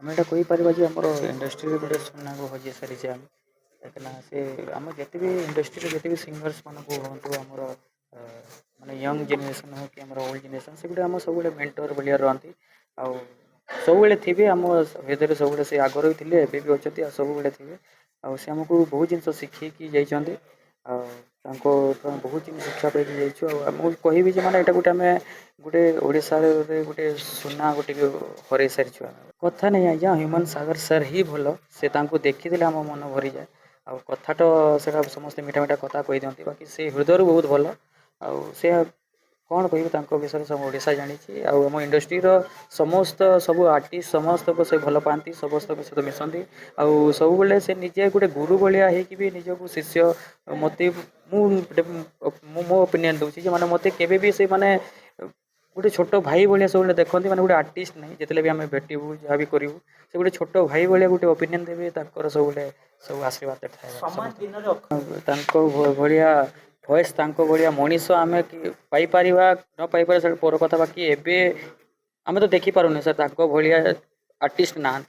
ଆମେ ଏଇଟା କହିପାରିବା ଯେ ଆମର ଇଣ୍ଡଷ୍ଟ୍ରିରେ ଗୋଟେ ସୁନାକୁ ହଜେଇ ସାରିଛେ ଆମେ କାହିଁକିନା ସେ ଆମ ଯେତେ ବି ଇଣ୍ଡଷ୍ଟ୍ରିରେ ଯେତେ ବି ସିଙ୍ଗର୍ସ ମାନଙ୍କୁ ହୁଅନ୍ତୁ ଆମର ମାନେ ୟଙ୍ଗ ଜେନେରେସନ୍ ହଉ କି ଆମର ଓଲ୍ଡ ଜେନେରେସନ୍ ସେଗୁଡ଼ା ଆମ ସବୁବେଳେ ମେଣ୍ଟର ଭଳିଆ ରହନ୍ତି ଆଉ ସବୁବେଳେ ଥିବେ ଆମ ଭିତରେ ସବୁବେଳେ ସେ ଆଗରୁ ବି ଥିଲେ ଏବେ ବି ଅଛନ୍ତି ଆଉ ସବୁବେଳେ ଥିବେ ଆଉ ସେ ଆମକୁ ବହୁତ ଜିନିଷ ଶିଖେଇକି ଯାଇଛନ୍ତି ଆଉ ତାଙ୍କ ବହୁତ ଜିନିଷ ଶିକ୍ଷା ପାଇକି ଯାଇଛୁ ଆଉ ମୁଁ କହିବି ଯେ ମାନେ ଏଇଟା ଗୋଟେ ଆମେ ଗୋଟେ ଓଡ଼ିଶାରେ ଗୋଟେ ସୁନା ଗୋଟେ ହରେଇ ସାରିଛୁ ଆମେ କଥା ନାହିଁ ଆଜ୍ଞା ହ୍ୟୁମାନ ସାଗର ସାର୍ ହିଁ ଭଲ ସେ ତାଙ୍କୁ ଦେଖିଦେଲେ ଆମ ମନ ଭରିଯାଏ ଆଉ କଥାଟା ସେଇଟା ସମସ୍ତେ ମିଠା ମିଠା କଥା କହିଦିଅନ୍ତି ବାକି ସେ ହୃଦୟରୁ ବହୁତ ଭଲ ଆଉ ସେ କ'ଣ କହିବି ତାଙ୍କ ବିଷୟରେ ସବୁ ଓଡ଼ିଶା ଜାଣିଛି ଆଉ ଆମ ଇଣ୍ଡଷ୍ଟ୍ରିର ସମସ୍ତ ସବୁ ଆର୍ଟିଷ୍ଟ ସମସ୍ତଙ୍କୁ ସେ ଭଲ ପାଆନ୍ତି ସମସ୍ତଙ୍କ ସହିତ ମିଶନ୍ତି ଆଉ ସବୁବେଳେ ସେ ନିଜେ ଗୋଟେ ଗୁରୁ ଭଳିଆ ହେଇକି ବି ନିଜକୁ ଶିଷ୍ୟ ମୋତେ ମୁଁ ମୋ ଓପିନିଅନ୍ ଦେଉଛି ଯେ ମାନେ ମୋତେ କେବେ ବି ସେ ମାନେ ଗୋଟେ ଛୋଟ ଭାଇ ଭଳିଆ ସବୁବେଳେ ଦେଖନ୍ତି ମାନେ ଗୋଟେ ଆର୍ଟିଷ୍ଟ ନାହିଁ ଯେତେବେଳେ ବି ଆମେ ଭେଟିବୁ ଯାହା ବି କରିବୁ ସେ ଗୋଟେ ଛୋଟ ଭାଇ ଭଳିଆ ଗୋଟେ ଓପିନିଅନ୍ ଦେବେ ତାଙ୍କର ସବୁବେଳେ ସବୁ ଆଶୀର୍ବାଦ ଥାଏ ତାଙ୍କ ଭଳିଆ ଭଏସ୍ ତାଙ୍କ ଭଳିଆ ମଣିଷ ଆମେ ପାଇପାରିବା ନ ପାଇପାରିବା ସେଟା ପର କଥା ବାକି ଏବେ ଆମେ ତ ଦେଖିପାରୁନି ସାର୍ ତାଙ୍କ ଭଳିଆ ଆର୍ଟିଷ୍ଟ ନାହାନ୍ତି।